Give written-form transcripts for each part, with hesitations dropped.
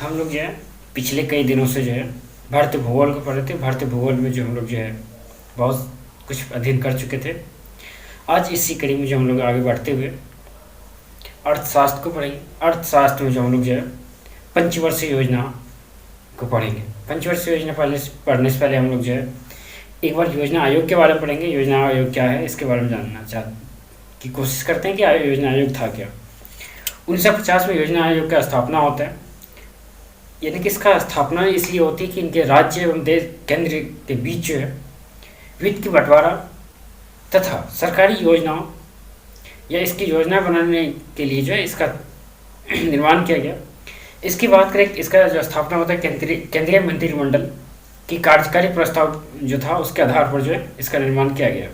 हम लोग जो है पिछले कई दिनों से जो है भारतीय भूगोल को पढ़ रहे थे। भारतीय भूगोल में जो हम लोग जो है बहुत कुछ अध्ययन कर चुके थे। आज इसी कड़ी में जो हम लोग आगे बढ़ते हुए अर्थशास्त्र को पढ़ेंगे। अर्थशास्त्र में जो हम लोग जो है पंचवर्षीय योजना को पढ़ेंगे। पंचवर्षीय योजना पढ़ने से पहले हम लोग जो है एक बार योजना आयोग के बारे में पढ़ेंगे। योजना आयोग क्या है इसके बारे में जानना की कोशिश करते हैं कि योजना आयोग था क्या। 1950 में योजना आयोग का स्थापना होता है, यानी कि इसका स्थापना इसलिए होती है कि इनके राज्य एवं देश केंद्र के बीच जो है वित्त की बंटवारा तथा सरकारी योजनाओं या इसकी योजना बनाने के लिए जो है इसका निर्माण किया गया। इसकी बात करें, इसका जो स्थापना होता है केंद्रीय मंत्रिमंडल की कार्यकारी प्रस्ताव जो था उसके आधार पर जो है इसका निर्माण किया गया।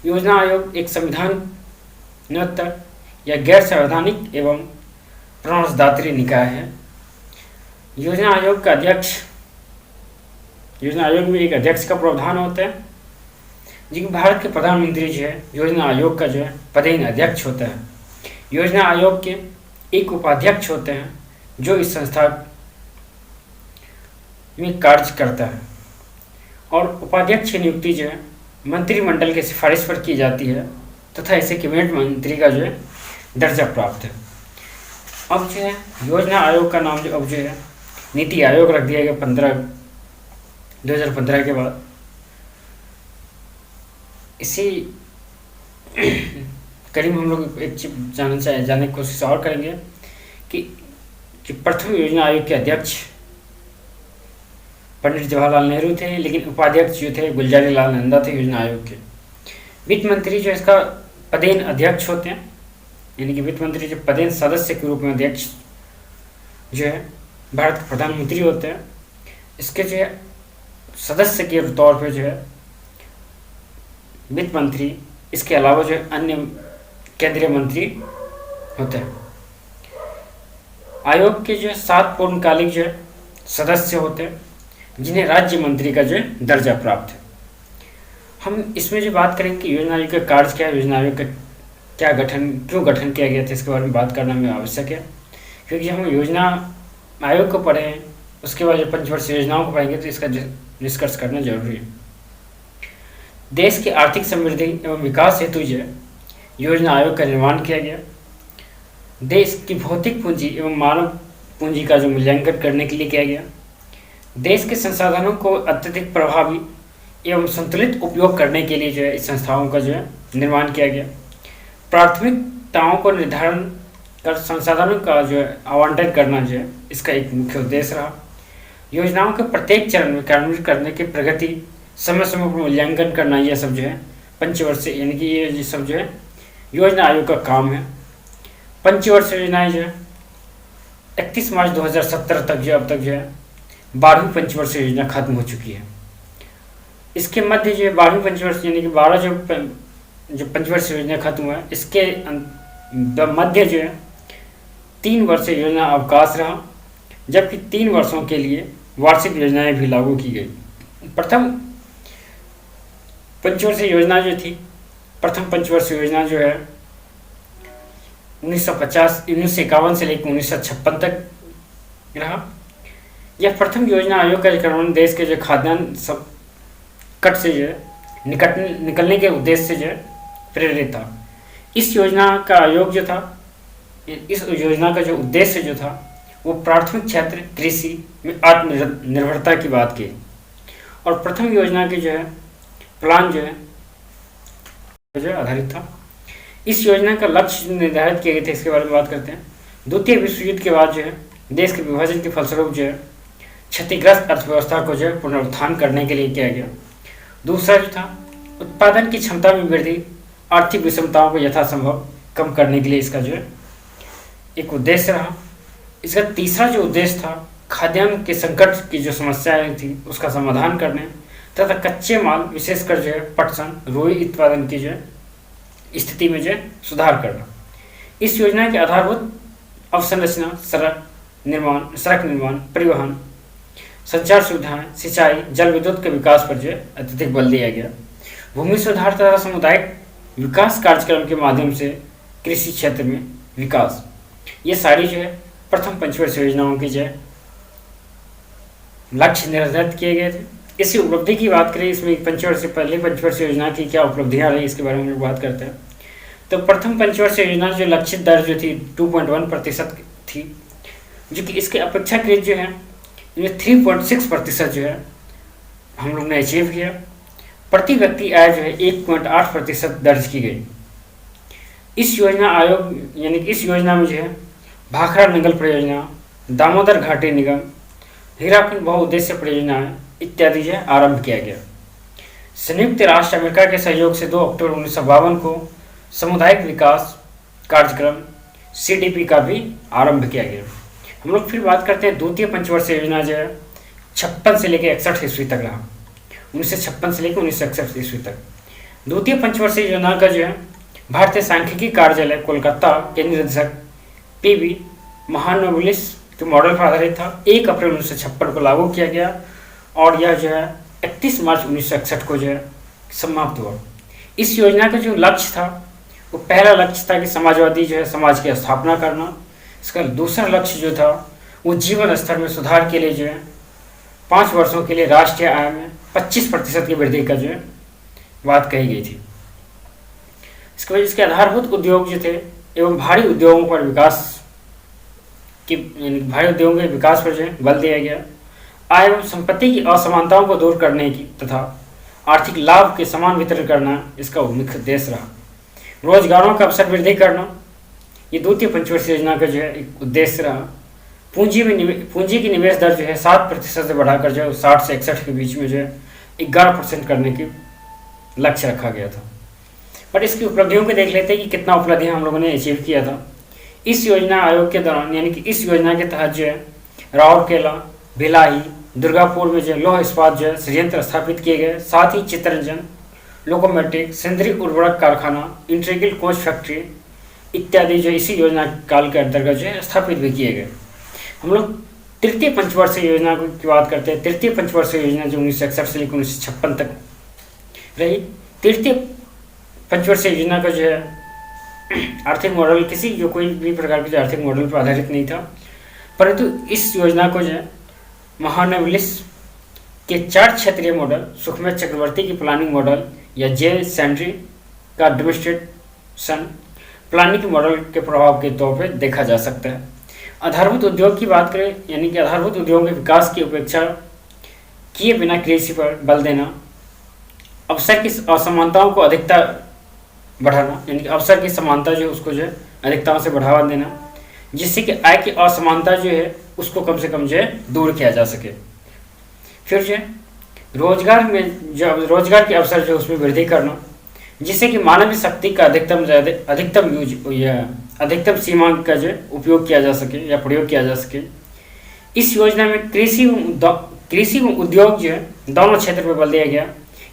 योजना आयोग एक संविधान या गैर संवैधानिक एवं परामर्शदात्री निकाय है। योजना आयोग में एक अध्यक्ष का प्रावधान होता है, जिसमें भारत के प्रधानमंत्री जो है योजना आयोग का जो है पदेन अध्यक्ष होता है। योजना आयोग के एक उपाध्यक्ष होते हैं जो इस संस्था में कार्य करता है, और उपाध्यक्ष की नियुक्ति जो है मंत्रिमंडल की सिफारिश पर की जाती है तथा इसे कैबिनेट मंत्री का जो है दर्जा प्राप्त है। अब जो है योजना आयोग का नाम जो अब जो है नीति आयोग रख दिया गया 2015 के बाद। इसी करीब हम लोग एक चीज जानने की कोशिश और करेंगे कि प्रथम योजना आयोग के अध्यक्ष पंडित जवाहरलाल नेहरू थे, लेकिन उपाध्यक्ष जो थे गुलजारी लाल नंदा थे योजना आयोग के। वित्त मंत्री जो इसका पदेन अध्यक्ष होते हैं, यानी कि वित्त मंत्री जो पदेन सदस्य के रूप में अध्यक्ष जो है भारत के प्रधानमंत्री होते हैं। इसके जो है सदस्य के तौर पे जो है वित्त मंत्री, इसके अलावा जो अन्य केंद्रीय मंत्री होते हैं। आयोग के जो है 7 पूर्णकालिक जो है सदस्य होते हैं, जिन्हें राज्य मंत्री का जो है दर्जा प्राप्त है। हम इसमें जो बात करेंगे कि योजना आयोग का कार्य क्या है, योजना आयोग का क्या क्यों गठन किया गया था, इसके बारे में बात करना हमें आवश्यक है। क्योंकि हम योजना आयोग को पढ़े हैं, उसके बाद जो पंचवर्षीय योजनाओं को पढ़ेंगे तो इसका निष्कर्ष करना जरूरी है। देश की आर्थिक समृद्धि एवं विकास हेतु जो है योजना आयोग का निर्माण किया गया। देश की भौतिक पूंजी एवं मानव पूंजी का जो मूल्यांकन करने के लिए किया गया। देश के संसाधनों को अत्यधिक प्रभावी एवं संतुलित उपयोग करने के लिए जो है इस संस्थाओं का जो है निर्माण किया गया। प्राथमिकताओं को निर्धारण कर संसाधनों का जो है आवंटन करना जो है इसका एक मुख्य उद्देश्य रहा। योजनाओं के प्रत्येक चरण में कार्यान्वित करने की प्रगति समय समय पर मूल्यांकन करना, यह सब जो है पंचवर्षीय यानी कि ये सब जो है योजना आयोग का काम है। पंचवर्षीय योजनाएं जो है 31 मार्च 2017 तक जो अब तक जो है 12वीं पंचवर्षीय योजना खत्म हो चुकी है। इसके मध्य जो है 12वीं पंचवर्षीय यानी कि 12 जो पंचवर्षीय योजना खत्म हुआ है, इसके मध्य जो है 3 वर्षीय योजना अवकाश रहा, जबकि 3 वर्षों के लिए वार्षिक योजनाएं भी लागू की गई। प्रथम पंचवर्षीय योजना जो थी, प्रथम पंचवर्षीय योजना जो है 1951 से लेकर 1956 तक रहा। यह प्रथम योजना आयोग का कार्यान्वयन देश के जो खाद्यान्न संकट से जो है निकलने के उद्देश्य से जो है प्रेरित था। इस योजना का आयोग जो था, इस योजना का जो उद्देश्य जो था वो प्राथमिक क्षेत्र कृषि में आत्मनिर्भरता की बात की, और प्रथम योजना के जो है प्लान जो है आधारित था। इस योजना का लक्ष्य निर्धारित किए गए थे, इसके बारे में बात करते हैं। द्वितीय विश्व युद्ध के बाद जो है देश के विभाजन के फलस्वरूप जो है क्षतिग्रस्त अर्थव्यवस्था को जो है पुनरुत्थान करने के लिए किया गया। दूसरा जो था उत्पादन की क्षमता में वृद्धि, आर्थिक विषमताओं को यथासंभव कम करने के लिए इसका जो है एक उद्देश्य रहा। इसका तीसरा जो उद्देश्य था खाद्यान्न के संकट की जो समस्याएं थी उसका समाधान करने तथा कच्चे माल विशेषकर जो है पटसन रुई उत्पादन की जो है स्थिति में जो है सुधार करना। इस योजना के आधारभूत अवसंरचना सड़क निर्माण, परिवहन, संचार सुविधाएं, सिंचाई, जल विद्युत के विकास पर जो है अत्यधिक बल दिया गया। भूमि सुधार तथा सामुदायिक विकास कार्यक्रम के माध्यम से कृषि क्षेत्र में विकास, ये सारी जो है प्रथम पंचवर्षीय योजनाओं की जो है लक्ष्य निर्धारित किए गए थे। इसी उपलब्धि की बात करें, इसमें पहली पंचवर्षीय योजना की क्या उपलब्धियां रही इसके बारे में हम लोग बात करते हैं। तो प्रथम पंचवर्षीय योजना जो लक्षित दर जो थी 2.1% थी, जो कि इसके अपेक्षाकृत जो है इनमें 3.6% जो है हम लोग ने अचीव किया। प्रति व्यक्ति आय जो है 1.8% दर्ज की गई। इस योजना आयोग यानी कि इस योजना में जो है भाखड़ा नंगल परियोजना, दामोदर घाटी निगम, हीराकुंड बहुउद्देश्य परियोजनाएं इत्यादि जो है आरंभ किया गया। संयुक्त राष्ट्र अमेरिका के सहयोग से 2 अक्टूबर 1952 को सामुदायिक विकास कार्यक्रम CDP का भी आरंभ किया गया। हम लोग फिर बात करते हैं द्वितीय पंचवर्षीय योजना जो है 56 से लेकर 61 ईस्वी तक रहा, 1956 से लेकर 1961 ईस्वी तक। द्वितीय पंचवर्षीय योजना का जो है भारतीय सांख्यिकी कार्यालय कोलकाता के निदेशक PV महानवलिस के मॉडल पर आधारित था। 1 अप्रैल 1956 को लागू किया गया और यह जो है 31 मार्च 1961 को जो है समाप्त हुआ। इस योजना का जो लक्ष्य था वो पहला लक्ष्य था कि समाजवादी जो है समाज की स्थापना करना। इसका दूसरा लक्ष्य जो था वो जीवन स्तर में सुधार के लिए जो है 5 वर्षों के लिए राष्ट्रीय आय में 25% की वृद्धि का जो है बात कही गई थी। इसके वजह इसके आधारभूत उद्योग जो थे एवं भारी उद्योगों पर भारी उद्योगों के विकास पर जो है बल दिया गया। आय एवं संपत्ति की असमानताओं को दूर करने की तथा आर्थिक लाभ के समान वितरण करना इसका मुख्य उद्देश्य रहा। रोजगारों का अवसर वृद्धि करना ये द्वितीय पंचवर्षीय योजना का जो है एक उद्देश्य रहा। पूंजी की निवेश दर जो है 7% से बढ़ाकर जो है 60 से 61 के बीच में जो है 11% करने की लक्ष्य रखा गया था। बट इसकी उपलब्धियों को देख लेते हैं कि कितना उपलब्धियां हम लोगों ने अचीव किया था। इस योजना आयोग के दौरान यानी कि इस योजना के तहत जो है राउरकेला, भिलाई, दुर्गापुर में जो लौह इस्पात जो है संयंत्र स्थापित किए गए। साथ ही चित्तरंजन, लोकोमेटिक, सेंद्रीय उर्वरक कारखाना, इंटीग्रल कोच फैक्ट्री इत्यादि जो इसी योजना काल के अंतर्गत जो है स्थापित भी किए गए। हम लोग तृतीय पंचवर्षीय योजना की बात करते हैं। तृतीय पंचवर्षीय योजना जो 1961 से लेकर 1956 तक रही। तृतीय पंचवर्षीय योजना का जो है आर्थिक मॉडल कोई भी प्रकार के जो आर्थिक मॉडल पर आधारित नहीं था, परंतु इस योजना को जो है महानवलिस के 4 क्षेत्रीय मॉडल, सुखमेव चक्रवर्ती की प्लानिंग मॉडल या जे सैंड्री का डेमोन्स्ट्रेशन प्लानिंग मॉडल के प्रभाव के तौर पर देखा जा सकता है। आधारभूत उद्योग की बात करें यानी कि आधारभूत उद्योगों के विकास की उपेक्षा किए बिना कृषि पर बल देना, अवसर की असमानताओं को अधिकता बढ़ाना यानी कि अवसर की समानता जो है उसको जो है अधिकताओं से बढ़ावा देना, जिससे कि आय की असमानता जो है उसको कम से कम जो है दूर किया जा सके। फिर जो है रोजगार के अवसर जो उसमें वृद्धि करना, जिससे कि मानवीय शक्ति का अधिकतम सीमा का जो उपयोग किया जा सके या प्रयोग किया जा सके। इस योजना में कृषि व उद्योग जो है दोनों क्षेत्र पर बल दिया गया।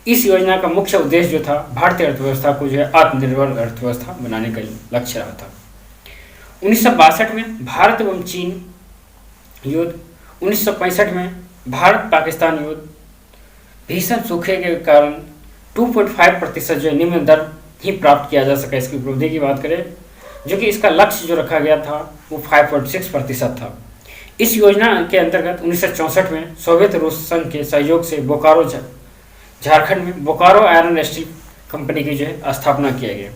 इस योजना का मुख्य उद्देश्य जो था भारतीय अर्थव्यवस्था को जो है आत्मनिर्भर अर्थव्यवस्था बनाने का लक्ष्य रहा था। 1962 में भारत एवं चीन युद्ध, 1965 में भारत पाकिस्तान युद्ध, भीषण सूखे के कारण 2.5% जो निम्न दर ही प्राप्त किया जा सका। इसकी उपलब्धि की बात करें जो कि इसका लक्ष्य जो रखा गया था वो 5.6% था। इस योजना के अंतर्गत 1964 में सोवियत रूस संघ के सहयोग से बोकारो झारखंड में बोकारो आयरन स्टील कंपनी की जो है स्थापना किया गया।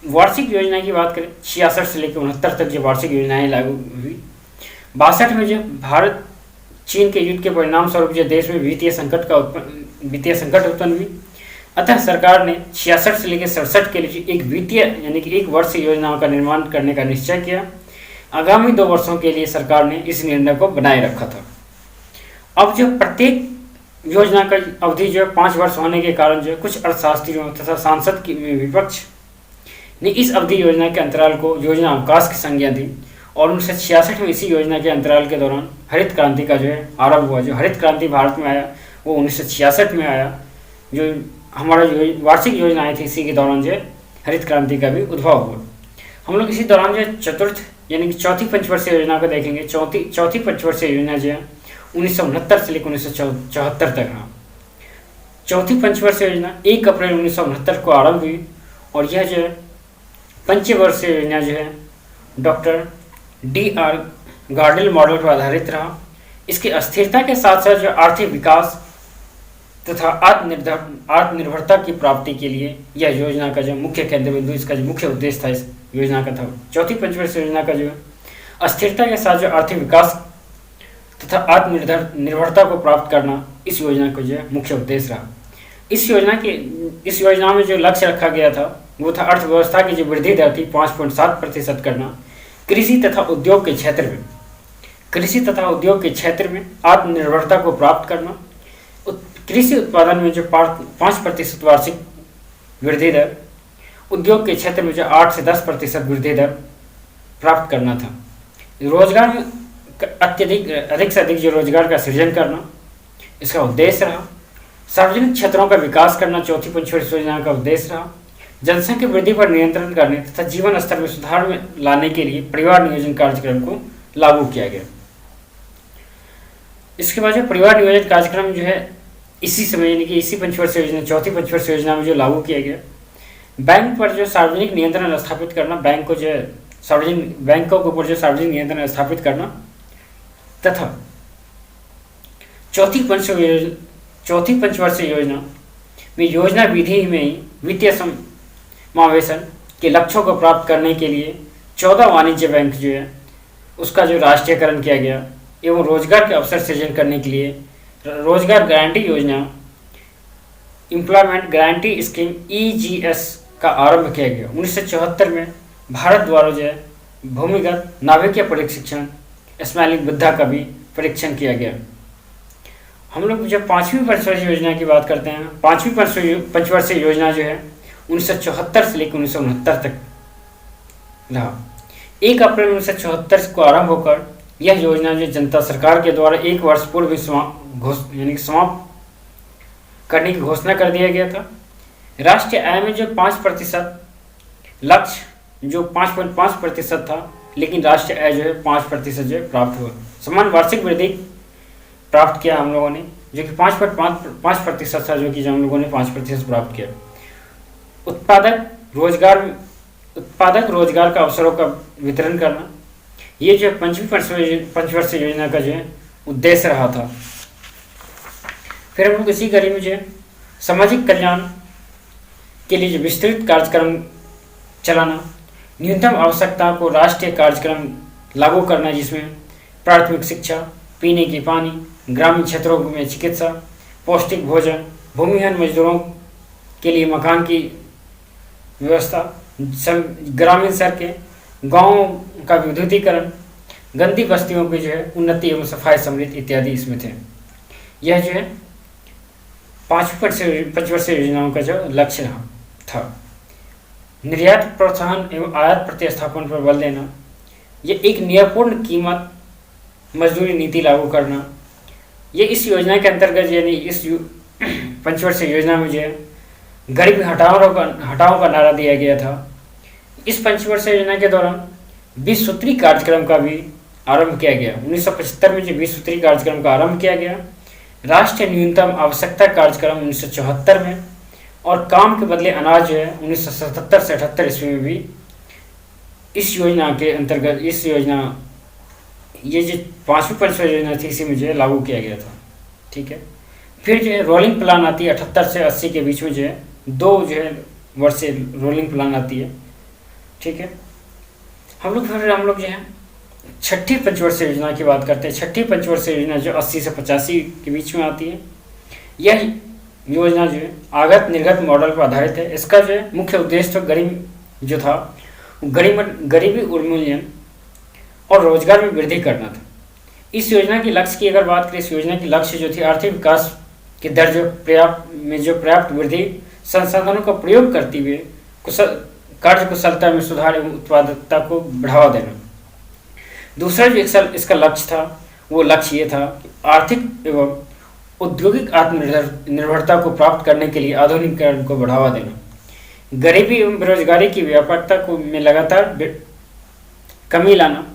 वार्षिक योजना की बात करें 66 से लेकर 69 तक जो वार्षिक योजनाएं लागू हुई। 62 में जो भारत चीन के युद्ध के परिणाम स्वरूप जो देश में वित्तीय संकट उत्पन्न हुई, अतः सरकार ने 66 से लेकर 67 के लिए एक वित्तीय यानी कि 1 वर्ष योजनाओं का निर्माण करने का निश्चय किया। आगामी 2 वर्षों के लिए सरकार ने इस निर्णय को बनाए रखा था। अब जो प्रत्येक योजना का अवधि जो 5 वर्ष होने के कारण जो कुछ अर्थशास्त्रियों तथा सांसद की विपक्ष ने इस अवधि योजना के अंतराल को योजना अवकाश की संज्ञा दी और 1966 में इसी योजना के अंतराल के दौरान हरित क्रांति का जो है आरंभ हुआ। जो हरित क्रांति भारत में आया वो 1966 में आया। जो हमारा जो वार्षिक योजना आई थी इसी के दौरान जो हरित क्रांति का भी उद्भव हुआ। हम लोग इसी दौरान जो चतुर्थ यानी कि चौथी पंचवर्षीय योजना को देखेंगे। चौथी पंचवर्षीय योजना जो है 1969 से लेकर 1974 तक रहा। चौथी पंचवर्षीय योजना 1 अप्रैल 1969 को आरंभ हुई और यह जो है पंचवर्षीय योजना जो है डॉक्टर D.R. गार्डल मॉडल पर आधारित रहा। इसकी अस्थिरता के साथ साथ जो आर्थिक विकास तथा आत्मनिर्भरता की प्राप्ति के लिए यह योजना का जो मुख्य केंद्र बिंदु, इसका जो मुख्य उद्देश्य था इस योजना का था। चौथी पंचवर्षीय योजना का जो अस्थिरता के साथ जो आर्थिक विकास तथा आत्मनिर्भरता को प्राप्त करना इस योजना का जो मुख्य उद्देश्य रहा। इस योजना में जो लक्ष्य रखा गया था वो था अर्थव्यवस्था की जो वृद्धि दर थी 5.7% करना। कृषि तथा उद्योग के क्षेत्र में आत्मनिर्भरता को प्राप्त करना। कृषि उत्पादन में जो 5% वार्षिक वृद्धि दर, उद्योग के क्षेत्र में जो 8 से 10% वृद्धि दर प्राप्त करना था। रोजगार में अधिक से अधिक जो रोजगार का सृजन करना इसका उद्देश्य रहा। सार्वजनिक क्षेत्रों का विकास करना चौथी पंचवर्षीय योजना का उद्देश्य रहा। जनसंख्या वृद्धि पर नियंत्रण करने तथा जीवन स्तर में सुधार में लाने के लिए परिवार नियोजन कार्यक्रम को लागू किया गया। इसके बाद जो परिवार नियोजन कार्यक्रम जो है इसी समय यानी कि इसी पंचवर्षीय योजना, चौथी पंचवर्षीय योजना में जो लागू किया गया। बैंक पर जो सार्वजनिक नियंत्रण स्थापित करना, बैंकों के ऊपर जो सार्वजनिक नियंत्रण स्थापित करना तथा चौथी पंचवर्षीय योजना में योजना विधि में ही वित्तीय समावेशन के लक्ष्यों को प्राप्त करने के लिए 14 वाणिज्य बैंक जो है उसका जो राष्ट्रीयकरण किया गया एवं रोजगार के अवसर सृजन करने के लिए रोजगार गारंटी योजना, एम्प्लॉयमेंट गारंटी स्कीम EGS का आरंभ किया गया। 1974 में भारत द्वारा जो है भूमिगत नाभिकीय प्रशिक्षण स्मैलिंग बुद्धा का भी परीक्षण किया गया। हम लोग जब पाँचवीं पंचवर्षीय योजना की बात करते हैं, पाँचवीं पंचवर्षीय योजना जो है 1974 से लेकर 1969 तक रहा। 1 अप्रैल 1974 को आरंभ होकर यह योजना जो जनता सरकार के द्वारा 1 वर्ष पूर्व समाप्त करने की घोषणा कर दिया गया था। राष्ट्रीय आय में जो 5% लक्ष्य जो 5.5% था, लेकिन राष्ट्रीय आय जो है 5% जो प्राप्त हुआ। समान वार्षिक वृद्धि प्राप्त किया हम लोगों ने, जो कि 5.5% था, जो कि हम लोगों ने 5% प्राप्त किया। उत्पादक रोजगार का अवसरों का वितरण करना, ये जो पंचवीं पंचवर्षीय योजना का जो है उद्देश्य रहा था। फिर हम लोग इसी कड़ी में जो है सामाजिक कल्याण के लिए जो विस्तृत कार्यक्रम चलाना, न्यूनतम आवश्यकता को राष्ट्रीय कार्यक्रम लागू करना, जिसमें प्राथमिक शिक्षा, पीने की पानी, ग्रामीण क्षेत्रों में चिकित्सा, पौष्टिक भोजन, भूमिहीन मजदूरों के लिए मकान की व्यवस्था, ग्रामीण सड़कें, गाँवों का विद्युतीकरण, गंदी बस्तियों की जो है उन्नति एवं सफाई समृद्धि इत्यादि इसमें थे। यह जो है पांचवी पंचवर्षीय योजनाओं का जो लक्ष्य था। निर्यात प्रोत्साहन एवं आयात प्रतिस्थापन पर बल देना, यह एक न्यायपूर्ण कीमत मजदूरी नीति लागू करना, ये इस योजना के अंतर्गत यानी इस पंचवर्षीय योजना में जो है गरीबी हटाओ का नारा दिया गया था। इस पंचवर्षीय योजना के दौरान 20 सूत्री कार्यक्रम का भी आरंभ किया गया। 1975 में जो 20 सूत्री कार्यक्रम का आरंभ किया गया। राष्ट्रीय न्यूनतम आवश्यकता कार्यक्रम 1974 में, और काम के बदले अनाज जो है 1977 से 78 ईस्वी में भी इस योजना के अंतर्गत ये जो पांचवी पंचवर्षीय योजना थी इसी में जो है लागू किया गया था। ठीक है। फिर जो है रोलिंग प्लान आती है 78 से 80 के बीच में, जो है 2 जो है वर्षीय रोलिंग प्लान आती है। ठीक है। हम लोग जो है छठी पंचवर्षीय योजना की बात करते हैं। छठी पंचवर्षीय योजना जो 80 से 85 के बीच में आती है। यह योजना जो है आगत निर्गत मॉडल पर आधारित है। इसका जो है मुख्य उद्देश्य गरीबी उन्मूलन और रोजगार में वृद्धि करना था। इस योजना के लक्ष्य की अगर बात करें, इस योजना की लक्ष्य जो थी आर्थिक विकास की दर जो पर्याप्त वृद्धि, संसाधनों का प्रयोग करते हुए कार्य कुशलता में सुधार एवं उत्पादकता को बढ़ावा देना। दूसरा जो इसका लक्ष्य था वो लक्ष्य ये था कि आर्थिक एवं औद्योगिक आत्मनिर्भरता को प्राप्त करने के लिए आधुनिकीकरण को बढ़ावा देना, गरीबी एवं बेरोजगारी की व्यापकता को में लगातार कमी लाना,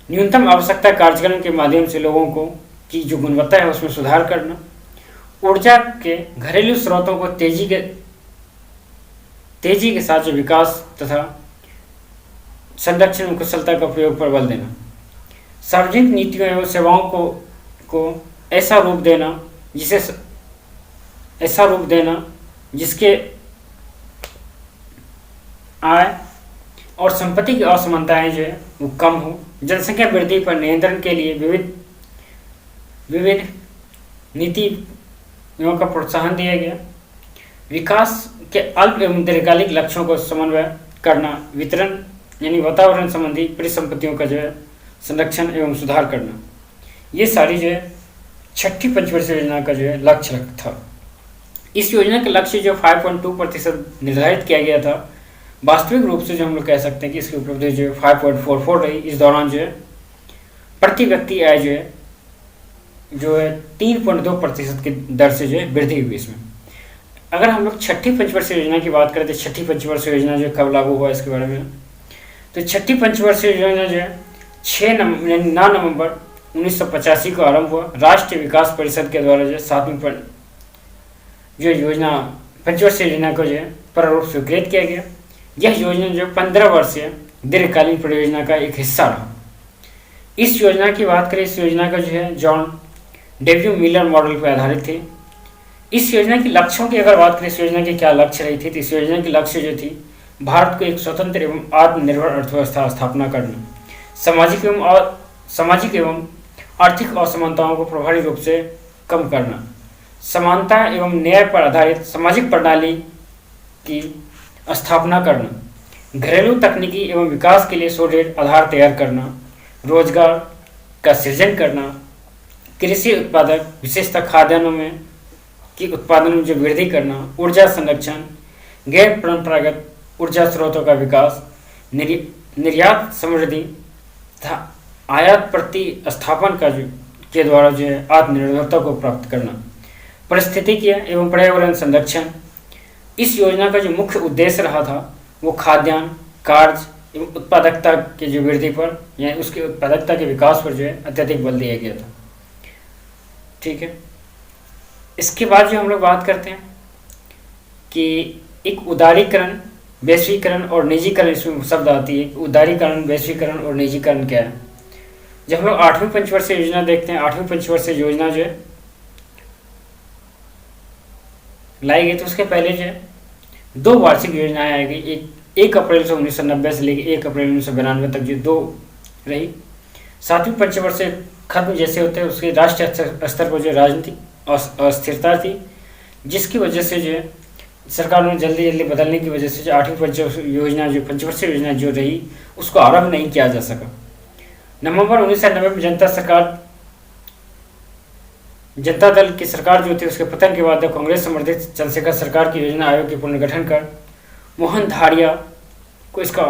न्यूनतम आवश्यकता कार्यक्रम के माध्यम से लोगों को की जो गुणवत्ता है उसमें सुधार करना, ऊर्जा के घरेलू स्रोतों को तेजी के साथ जो विकास तथा संरक्षण में कुशलता का प्रयोग पर बल देना, सार्वजनिक नीतियों एवं सेवाओं को ऐसा रूप देना जिसके आय और संपत्ति की असमानताएं जो है वो कम हो। जनसंख्या वृद्धि पर नियंत्रण के लिए विविध नीतियों का प्रोत्साहन दिया गया। विकास के अल्प एवं दीर्घकालिक लक्ष्यों को समन्वय करना, वितरण यानी वातावरण संबंधी परिसंपत्तियों का जो है संरक्षण एवं सुधार करना, ये सारी जो है छठी पंचवर्षीय योजना का जो है लक्ष्य था। इस योजना का लक्ष्य जो 5.2% निर्धारित किया गया था, वास्तविक रूप से जो हम लोग कह सकते हैं कि इसकी उपलब्धि जो है 5.44 रही। इस दौरान जो है प्रति व्यक्ति आय जो है 3.2% की दर से जो है वृद्धि हुई इसमें। अगर हम लोग छठी पंचवर्षीय योजना की बात करें तो छठी पंचवर्षीय योजना जो कब लागू हुआ इसके बारे में, तो छठी पंचवर्षीय योजना जो है 9 नवंबर 1985 को आरंभ हुआ। राष्ट्रीय विकास परिषद के द्वारा जो है 7वीं जो योजना पंचवर्षीय योजना को जो है प्रारूप स्वीकृत किया गया। यह योजना जो 15 वर्षीय दीर्घकालीन परियोजना का एक हिस्सा रहा। इस योजना की बात करें, इस योजना का जो है जॉन डब्ल्यू मिलर मॉडल पर आधारित थी। इस योजना के लक्ष्यों की अगर बात करें, इस योजना की क्या लक्ष्य रही थी, तो इस योजना की लक्ष्य जो थी भारत को एक स्वतंत्र एवं आत्मनिर्भर अर्थव्यवस्था स्थापना करना, सामाजिक एवं आर्थिक असमानताओं को प्रभावी रूप से कम करना, समानता एवं न्याय पर आधारित सामाजिक प्रणाली की स्थापना करना, घरेलू तकनीकी एवं विकास के लिए सुदृढ़ आधार तैयार करना, रोजगार का सृजन करना, कृषि उत्पादक विशेषतः खाद्यान्नों में की उत्पादन में जो वृद्धि करना, ऊर्जा संरक्षण, गैर परंपरागत ऊर्जा स्रोतों का विकास, निर्यात समृद्धि तथा आयात प्रतिस्थापन के द्वारा जो है आत्मनिर्भरता को प्राप्त करना, पारिस्थितिकी एवं पर्यावरण संरक्षण। इस योजना का जो मुख्य उद्देश्य रहा था वो खाद्यान्न, कार्य एवं उत्पादकता के जो वृद्धि पर या उसके उत्पादकता के विकास पर जो है अत्यधिक बल दिया गया था। ठीक है, इसके बाद जो हम लोग बात करते हैं कि एक उदारीकरण, वैश्वीकरण और निजीकरण इसमें शब्द आती है। उदारीकरण, वैश्वीकरण और निजीकरण क्या है? जब हम लोग 8वीं पंचवर्षीय योजना देखते हैं, 8वीं पंचवर्षीय योजना जो है लाई गई, तो उसके पहले जो है 2 वार्षिक योजनाएं आई गई। 1 अप्रैल 1990 से लेकर 1 अप्रैल 1992 तक जो 2 रही। 7वीं पंचवर्षीय खत्म जैसे होते हैं उसके राष्ट्रीय स्तर पर जो राजनीतिक अस्थिरता थी, जिसकी वजह से जो है सरकार ने जल्दी बदलने की वजह से जो 8वीं पंचवर्षीय योजना जो रही उसको आरंभ नहीं किया जा सका। नवंबर 1990 में जनता दल की सरकार जो थी उसके पतन के बाद कांग्रेस समर्थित चंद्रशेखर सरकार की योजना आयोग के पुनर्गठन कर मोहन धारिया को इसका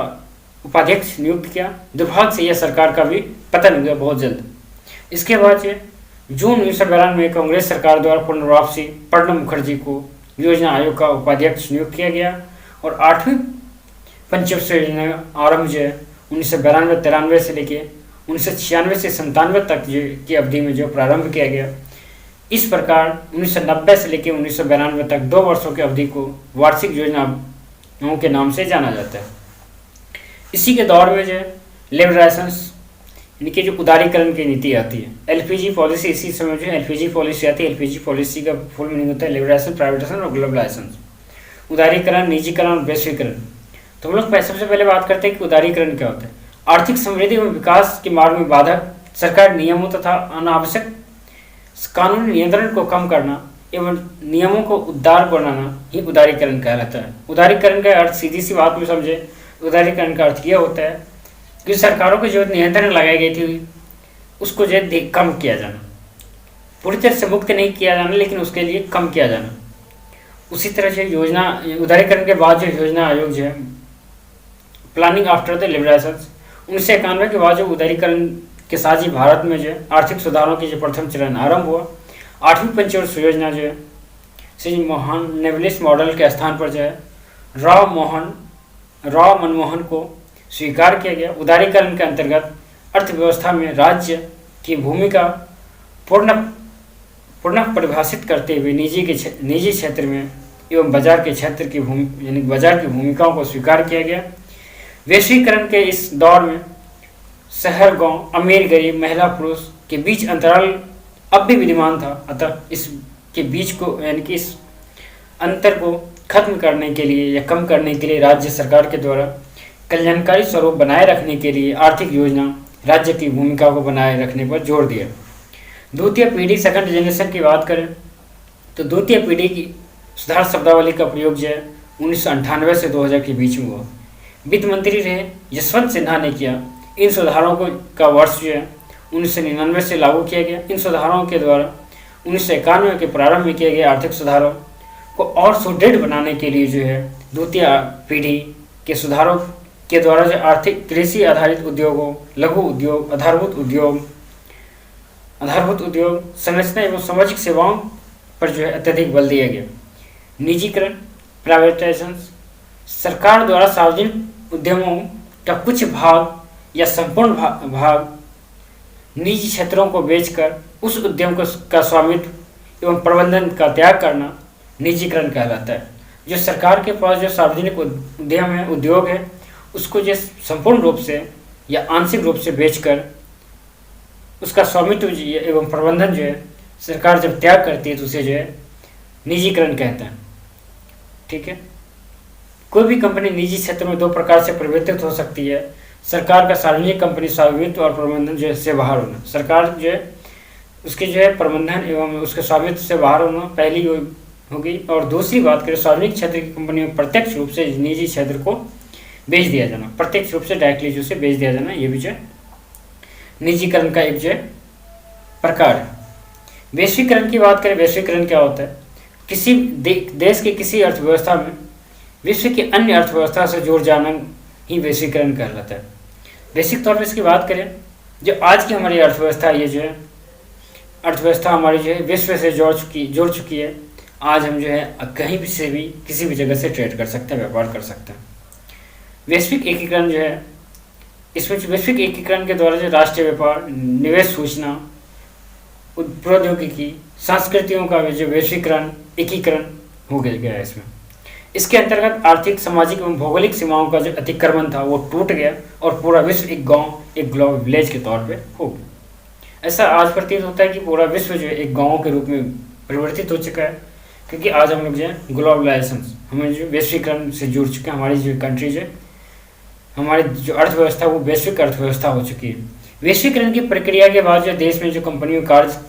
उपाध्यक्ष नियुक्त किया। दुर्भाग्य से यह सरकार का भी पतन हुआ बहुत जल्द। इसके बाद जून 1992 में कांग्रेस सरकार द्वारा पुनर्वापसी प्रणब मुखर्जी को योजना आयोग का उपाध्यक्ष नियुक्त किया गया और 8वीं पंचवर्षीय योजना आरंभ जो है 1992-93 से लेके 1996 से 97 तक की अवधि में जो प्रारंभ किया गया। इस प्रकार 1990 से लेकर 1992 तक 2 वर्षों की अवधि को वार्षिक योजनाओं के नाम से जाना जाता है। इसी के दौर में जो है लिबरेशंस यानी कि जो उदारीकरण की नीति आती है, एलपीजी पॉलिसी, इसी समय जो है एलपीजी पॉलिसी आती है। एलपीजी पॉलिसी का फुल मीनिंग होता है लिबरेशन, प्राइवेटाइजेशन और ग्लोबलाइजेशन। उदारीकरण, निजीकरण और वैश्वीकरण। तो हम लोग सबसे पहले बात करते हैं कि उदारीकरण क्या होता है। आर्थिक समृद्धि एवं विकास के मार्ग में बाधक सरकार नियमों तथा अनावश्यक कानूनी नियंत्रण को कम करना एवं नियमों को उदार बनाना ही उदारीकरण कहलाता है। उदारीकरण का अर्थ सीधी सी बात में समझे, उदारीकरण का अर्थ यह होता है कि सरकारों को जो नियंत्रण लगाई गई थी उसको जो है कम किया जाना, पूरी तरह से मुक्त नहीं किया जाना लेकिन उसके लिए कम किया जाना। उसी तरह से योजना उदारीकरण के बाद जो योजना आयोग जो है प्लानिंग आफ्टर द लिबरेशन 1991 के बाद जो उदारीकरण के साथ ही भारत में जो है आर्थिक सुधारों की जो प्रथम चरण आरंभ हुआ। 8वीं पंचवर्षीय योजना जो है श्री मोहन नेवलिस मॉडल के स्थान पर जो है रॉ मनमोहन को स्वीकार किया गया। उदारीकरण के अंतर्गत अर्थव्यवस्था में राज्य की भूमिका पुनः परिभाषित करते हुए निजी क्षेत्र में एवं बाजार के क्षेत्र की बाजार की भूमिकाओं को स्वीकार किया गया। वैश्वीकरण के इस दौर में शहर गांव, अमीर गरीब, महिला पुरुष के बीच अंतराल अब भी विद्यमान था। अतः इसके बीच को यानी कि इस अंतर को खत्म करने के लिए या कम करने के लिए राज्य सरकार के द्वारा कल्याणकारी स्वरूप बनाए रखने के लिए आर्थिक योजना राज्य की भूमिका को बनाए रखने पर जोर दिया। द्वितीय पीढ़ी, सेकंड जनरेशन की बात करें तो द्वितीय पीढ़ी की सुधार शब्दावली का प्रयोग जो है 1998 से 2000 के बीच में हुआ। वित्त मंत्री रहे यशवंत सिन्हा ने किया। इन सुधारों को का वर्ष जो है 1999 से लागू किया गया। इन सुधारों के द्वारा 1991 के प्रारंभ में किए गए आर्थिक सुधारों को और सुदृढ़ बनाने के लिए जो है द्वितीय पीढ़ी के सुधारों के द्वारा जो आर्थिक कृषि आधारित उद्योगों, लघु उद्योग, आधारभूत उद्योग संरचना एवं सामाजिक सेवाओं पर जो है अत्यधिक बल दिया गया। निजीकरण, प्राइवेटाइजेशन, सरकार द्वारा सार्वजनिक उद्यमों का कुछ भाग या संपूर्ण भाग निजी क्षेत्रों को बेचकर उस उद्यम का स्वामित्व एवं प्रबंधन का त्याग करना निजीकरण कहलाता है। जो सरकार के पास जो सार्वजनिक उद्यम है, उद्योग है, उसको जो संपूर्ण रूप से या आंशिक रूप से बेचकर उसका स्वामित्व एवं प्रबंधन जो है सरकार जब त्याग करती है तो उसे जो है निजीकरण कहते हैं। ठीक है। कोई भी कंपनी निजी क्षेत्र में दो प्रकार से परिवर्तित हो सकती है। सरकार का सार्वजनिक कंपनी स्वामित्व और प्रबंधन जो है से बाहर होना। सरकार जो है उसके जो है प्रबंधन एवं उसके स्वामित्व से बाहर होना पहली होगी। और दूसरी बात करें सार्वजनिक क्षेत्र की कंपनियों को प्रत्यक्ष रूप से निजी क्षेत्र को बेच दिया जाना, प्रत्यक्ष रूप से डायरेक्टली जो से बेच दिया जाना, ये भी जो है निजीकरण का एक जो है प्रकार है। वैश्वीकरण की बात करें, वैश्वीकरण क्या होता है? किसी देश की किसी अर्थव्यवस्था में विश्व की अन्य अर्थव्यवस्था से जुड़ जाना ही वैश्वीकरण कहलाता है। वैश्विक तौर पर इसकी बात करें, जो आज की हमारी अर्थव्यवस्था ये जो है अर्थव्यवस्था हमारी जो है विश्व से जुड़ चुकी है। आज हम जो है कहीं भी से भी किसी भी जगह से ट्रेड कर सकते हैं, व्यापार कर सकते हैं। वैश्विक एकीकरण जो है, इसमें वैश्विक एकीकरण के द्वारा जो राष्ट्रीय व्यापार, निवेश, सूचना, प्रौद्योगिकी, संस्कृतियों का जो वैश्वीकरण एकीकरण हो गया है इसमें। इसके अंतर्गत आर्थिक, सामाजिक एवं भौगोलिक सीमाओं का जो अतिक्रमण था वो टूट गया और पूरा विश्व एक गांव, एक ग्लोबल विलेज के तौर पे हो गया। ऐसा आज प्रतीत होता है कि पूरा विश्व जो है एक गांव के रूप में परिवर्तित हो चुका है, क्योंकि आज हम लोग जो है ग्लोबलाइजेशन, हमें जो वैश्वीकरण से जुड़ चुके हैं। हमारी जो कंट्री जो हमारी जो अर्थव्यवस्था वो वैश्विक अर्थव्यवस्था हो चुकी है। वैश्वीकरण की प्रक्रिया के बाद जो देश में जो कंपनियों कार्य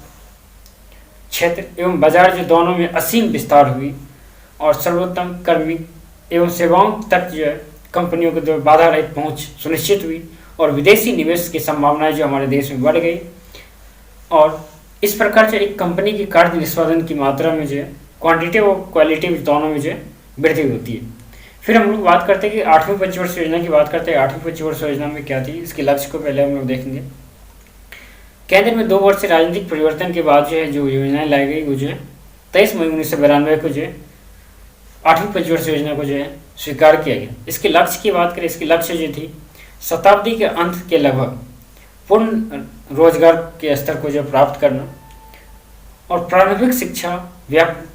क्षेत्र एवं बाजार जो दोनों में असीम विस्तार हुई और सर्वोत्तम कार्मिक एवं सेवाओं तक जो है कंपनियों को जो बाधा रहित पहुंच सुनिश्चित हुई और विदेशी निवेश की संभावनाएं जो हमारे देश में बढ़ गई। और इस प्रकार से एक कंपनी की कार्य निष्पादन की मात्रा में जो है क्वांटिटी और क्वालिटी दोनों में जो है वृद्धि होती है। फिर हम लोग बात करते हैं कि 8वीं पंचवर्ष योजना की बात करते हैं। 8वीं पंचवर्ष योजना में क्या थी, इसके लक्ष्य को पहले हम लोग देखेंगे। केंद्र में 2 वर्ष से राजनीतिक परिवर्तन के बाद जो है जो योजनाएं लाई गई वो जो है 23 मई 1992 को जो है 8वीं पंचवर्ष योजना को जो है स्वीकार किया गया। इसके लक्ष्य की बात करें, इसके लक्ष्य जो थी शताब्दी के अंत के लगभग पूर्ण रोजगार के स्तर को जो प्राप्त करना और प्रारंभिक शिक्षा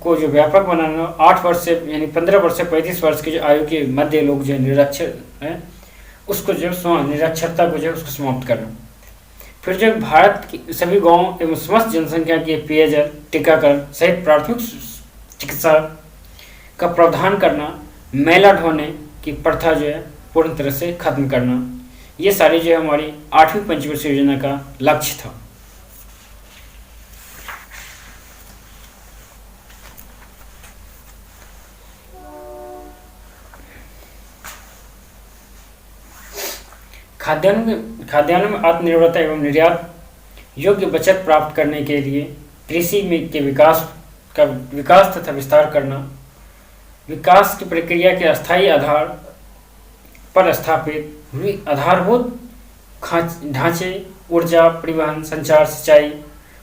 को जो व्यापक बनाना, 8 वर्ष से यानी 15 वर्ष से 35 वर्ष के जो आयु के मध्य लोग जो निरक्षर हैं उसको जो निरक्षरता को जो उसको समाप्त करना। फिर जो भारत की सभी गांवों एवं समस्त जनसंख्या के पेयजल, टीकाकरण सहित प्राथमिक चिकित्सा का प्रावधान करना, मैला ढोने की प्रथा जो है पूर्ण तरह से खत्म करना, ये सारी जो है हमारी 8वीं पंचवर्षीय योजना का लक्ष्य था। खाद्यान्नों में आत्मनिर्भरता एवं निर्यात योग्य बचत प्राप्त करने के लिए कृषि में के विकास तथा विस्तार करना, विकास की प्रक्रिया के अस्थायी आधार पर स्थापित हुई आधारभूत ढांचे, ऊर्जा, परिवहन, संचार, सिंचाई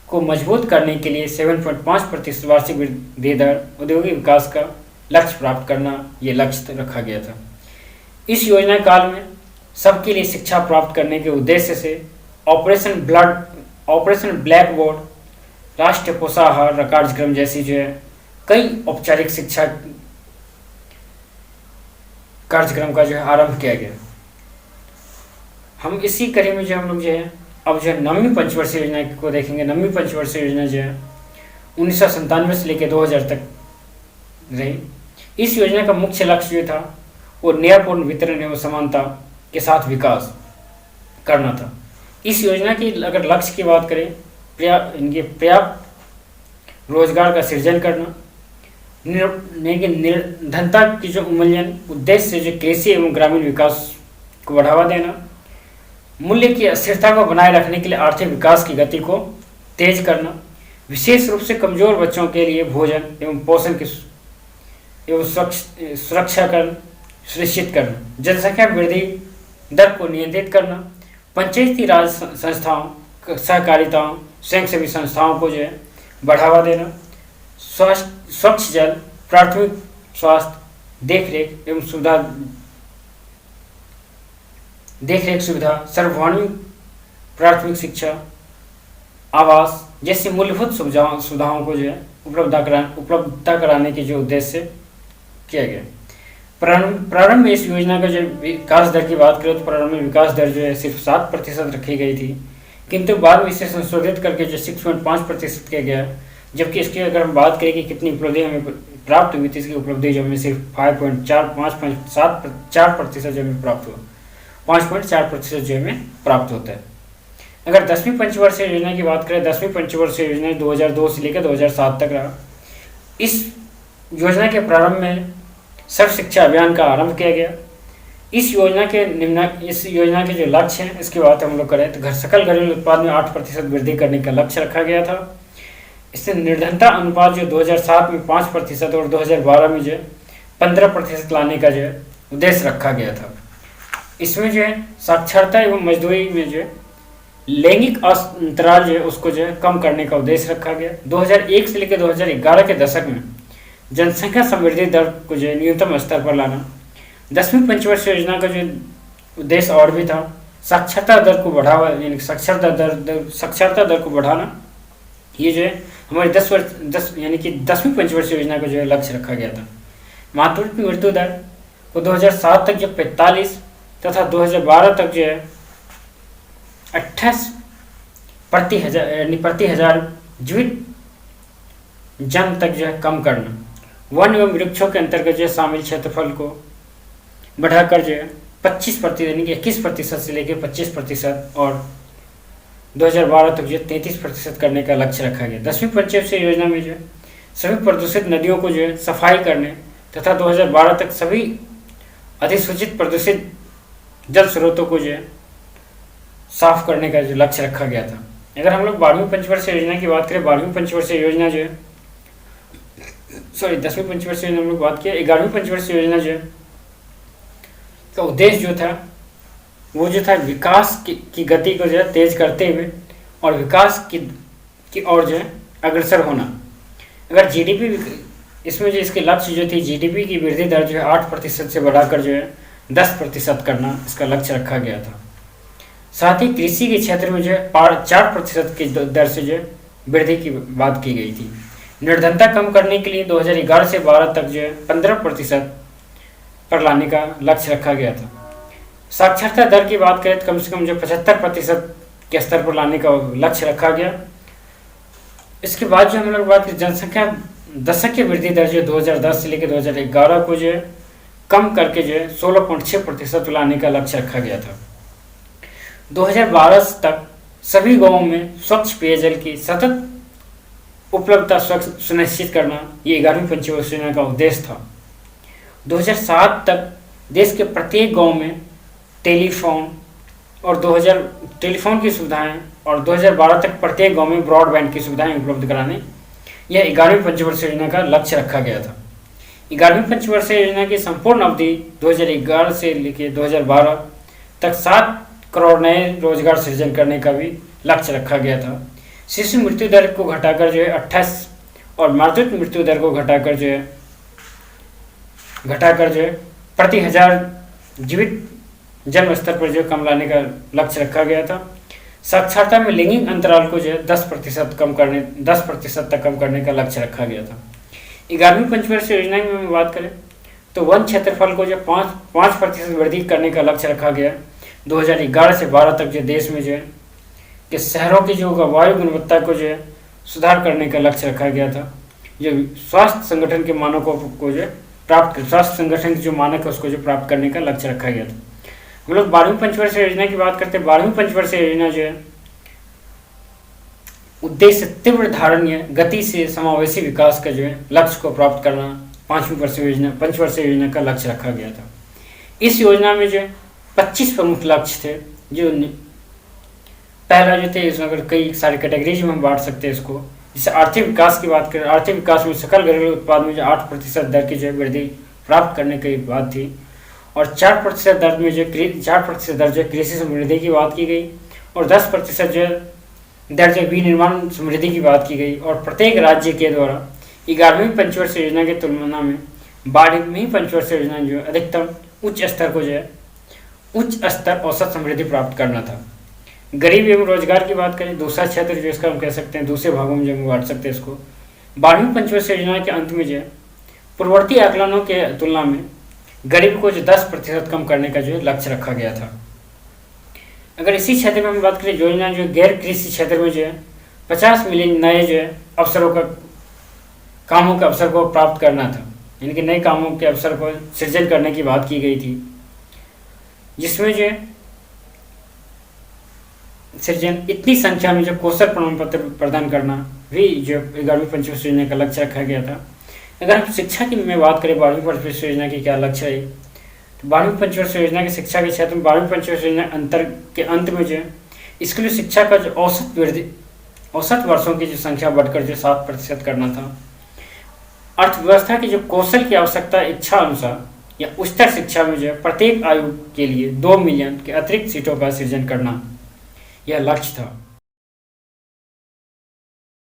को मजबूत करने के लिए 7.5% वार्षिक वृद्धि दर औद्योगिक विकास का लक्ष्य प्राप्त करना, ये लक्ष्य रखा गया था। इस योजना काल में सबके लिए शिक्षा प्राप्त करने के उद्देश्य से ऑपरेशन ब्लैक बोर्ड, राष्ट्रीय पोषाहार कार्यक्रम जैसी जो है कई औपचारिक शिक्षा कार्यक्रम का जो है आरंभ किया गया। हम इसी कड़ी में जो हम लोग जो है अब जो है नवीं पंचवर्षीय योजना को देखेंगे। नवीं पंचवर्षीय योजना जो है 1997 से लेकर 2000 तक रही। इस योजना का मुख्य लक्ष्य जो था वो न्यायपूर्ण वितरण एवं समानता के साथ विकास करना था। इस योजना की अगर लक्ष्य की बात करें, इनके पर्याप्त रोजगार का सृजन करना, निर्धनता की जो उन्मूलन उद्देश्य से जो कृषि एवं ग्रामीण विकास को बढ़ावा देना, मूल्य की स्थिरता को बनाए रखने के लिए आर्थिक विकास की गति को तेज करना, विशेष रूप से कमजोर बच्चों के लिए भोजन एवं पोषण की एवं सुरक्षाकरण सुनिश्चित करना, जनसंख्या वृद्धि दर को नियंत्रित करना, पंचायती राज संस्थाओं, सहकारिताओं, स्वयंसेवी संस्थाओं को जो है बढ़ावा देना, स्वच्छ जल, प्राथमिक स्वास्थ्य देखरेख सुविधा, सार्वजनिक प्राथमिक शिक्षा, आवास जैसी मूलभूत सुविधाओं को जो है उपलब्धता कराने के जो उद्देश्य से किया गया। प्रारंभ में इस योजना का जो विकास दर की बात करें तो प्रारंभ में विकास दर जो है सिर्फ 7% रखी गई थी, किंतु बाद में इसे संशोधित करके जो 6.5% किया गया। जबकि इसकी अगर हम बात करें कि कितनी उपलब्धि हमें प्राप्त हुई थी, इसकी उपलब्धि जो हमें सिर्फ 5.4% जो हमें प्राप्त हुआ, 5.4% जो हमें प्राप्त होता है। अगर 10वीं पंचवर्षीय योजना की बात करें, 10वीं पंचवर्षीय योजना 2002 से लेकर 2007 तक रहा। इस योजना के प्रारंभ में सर्व शिक्षा अभियान का आरंभ किया गया। इस योजना के जो लक्ष्य हैं इसकी बात हम लोग करें तो सकल घरेलू उत्पाद में 8% वृद्धि करने का लक्ष्य रखा गया था। इससे निर्धनता अनुपात जो 2007 में 5% और 2012 में जो 15% लाने का जो उद्देश्य रखा गया था। इसमें जो है साक्षरता एवं मजदूरी में जो लैंगिक अंतराल जो है उसको जो है कम करने का उद्देश्य रखा गया। 2001 से लेकर 2011 के दशक में जनसंख्या समृद्धि दर को जो न्यूनतम स्तर पर लाना। 10वीं पंचवर्षीय योजना का जो उद्देश्य और भी था साक्षरता दर को बढ़ावा, यानी साक्षरता दर को बढ़ाना। ये जो है हमारी 10वीं पंचवर्षीय योजना का जो है लक्ष्य रखा गया था। मातृत्व मृत्यु दर को 2007 तक जो 45 तथा 2012 तक जो है 28 प्रति हजार जीवित जन्म तक जो है कम करना। वन एवं वृक्षों के अंतर्गत जो शामिल क्षेत्रफल को बढ़ाकर जो है 25% यानी कि 21% से लेकर 25% और 2012 तक जो 33% करने का लक्ष्य रखा गया। 10वीं पंचवर्षीय योजना में जो है सभी प्रदूषित नदियों को जो है सफाई करने तथा 2012 तक सभी अधिसूचित प्रदूषित जल स्रोतों को जो है साफ करने का जो लक्ष्य रखा गया था। अगर हम लोग 12वीं पंचवर्षीय योजना की बात करें, 12वीं पंचवर्षीय योजना जो है 10वीं पंचवर्षीय योजना हम लोग बात किया। 11वीं पंचवर्षीय योजना जो है का उद्देश्य जो था वो जो था विकास की गति को जो है तेज करते हुए और विकास की ओर जो है अग्रसर होना। अगर जीडीपी इसमें जो इसके लक्ष्य जो थी जीडीपी की वृद्धि दर जो है 8% से बढ़ाकर जो है 10% करना इसका लक्ष्य रखा गया था। साथ ही कृषि के क्षेत्र में जो है 4% की दर से जो है वृद्धि की बात की गई थी। निर्धनता कम करने के लिए 2011 से 12 तक जो है 15% पर लाने का लक्ष्य रखा गया था। साक्षरता दर की बात करें तो कम से कम जो 75% के स्तर पर लाने का लक्ष्य रखा गया। इसके बाद जो हम लोग बात करें जनसंख्या दशक की वृद्धि दर जो 2010 से लेकर 2011 को जो है कम करके जो है 16.6% लाने का लक्ष्य रखा गया था। 2012 तक सभी गांवों में स्वच्छ पेयजल की सतत उपलब्धता सुनिश्चित करना ये 11वीं पंचवर्षीय योजना का उद्देश्य था। 2007 तक देश के प्रत्येक गांव में टेलीफोन की सुविधाएं और 2012 तक प्रत्येक गांव में ब्रॉडबैंड की सुविधाएं उपलब्ध कराने यह 11वीं पंचवर्षीय योजना का लक्ष्य रखा गया था। 11वीं पंचवर्षीय योजना की संपूर्ण अवधि 2011 से लेकर 2012 तक 7 करोड़ नए रोजगार सृजन करने का भी लक्ष्य रखा गया था। शिशु मृत्यु दर को घटाकर जो है 28 और मातृत्व मृत्यु दर को घटाकर जो है प्रति हजार जीवित जन्म स्तर पर जो कम लाने का लक्ष्य रखा गया था। साक्षरता में लैंगिक अंतराल को जो है 10% तक कम करने का लक्ष्य रखा गया था। 11वीं पंचवर्षीय योजना में हम बात करें तो वन क्षेत्रफल को जो 5% वृद्धि करने का लक्ष्य रखा गया। 2011 से 12 तक जो देश में जो है कि शहरों की जो वायु गुणवत्ता को जो है सुधार करने का लक्ष्य रखा गया था। जो स्वास्थ्य संगठन के मानकों को जो स्वास्थ्य संगठन के जो मानक है उसको जो प्राप्त करने का लक्ष्य रखा गया था। हम लोग 12वीं पंचवर्षीय योजना की बात करते हैं। 12वीं पंचवर्षीय योजना जो है उद्देश्य तीव्र धारणीय गति से समावेशी विकास का जो है लक्ष्य को प्राप्त करना 5वीं पंचवर्षीय योजना का लक्ष्य रखा गया था। इस योजना में जो 25 प्रमुख लक्ष्य थे। जो पहला जो थे, इसमें अगर कई सारे कैटेगरीज में हम बांट सकते हैं इसको। जैसे आर्थिक विकास की बात करें, आर्थिक विकास में सकल घरेलू उत्पाद में जो 8% दर की जो वृद्धि प्राप्त करने की बात थी, और 4% दर में जो 4% दर जो कृषि समृद्धि की बात की गई, और 10% जो दर जो विनिर्माण समृद्धि की बात की गई। और प्रत्येक राज्य के द्वारा 11वीं पंचवर्षीय योजना की तुलना में 12वीं पंचवर्षीय योजना जो अधिकतम उच्च स्तर को जो है उच्च स्तर औसत समृद्धि प्राप्त करना था। गरीब एवं रोजगार की बात करें, दूसरा क्षेत्र जो इसका हम कह सकते हैं, दूसरे भागों में जो हम बांट सकते हैं इसको। 12वीं पंचवर्षीय योजना के अंत में जो है पूर्ववर्ती आकलनों के तुलना में गरीब को जो 10% कम करने का जो है लक्ष्य रखा गया था। अगर इसी क्षेत्र में हम बात करें, योजना जो गैर कृषि क्षेत्र में जो है 50 मिलियन नए जो है कामों के अवसर को प्राप्त करना था, यानी कि नए कामों के अवसर को सृजन करने की बात की गई थी, जिसमें जो सृजन इतनी संख्या में जो कौशल प्रमाण पत्र प्रदान करना भी जो 11वीं पंचवर्षीय योजना का लक्ष्य रखा गया था। अगर हम शिक्षा की में बात करें, 12वीं पंचवर्षीय योजना की क्या लक्ष्य है, तो 12वीं पंचवर्षीय योजना की शिक्षा के क्षेत्र में 12वीं पंचवर्षीय योजना के अंत में जो है स्कूली शिक्षा का जो औसत वर्षों की जो संख्या बढ़कर जो 7% करना था। अर्थव्यवस्था की जो कौशल की आवश्यकता इच्छा अनुसार या उच्चतर शिक्षा में जो है प्रत्येक आयु के लिए 2 मिलियन के अतिरिक्त सीटों का सृजन करना यह लक्ष्य था।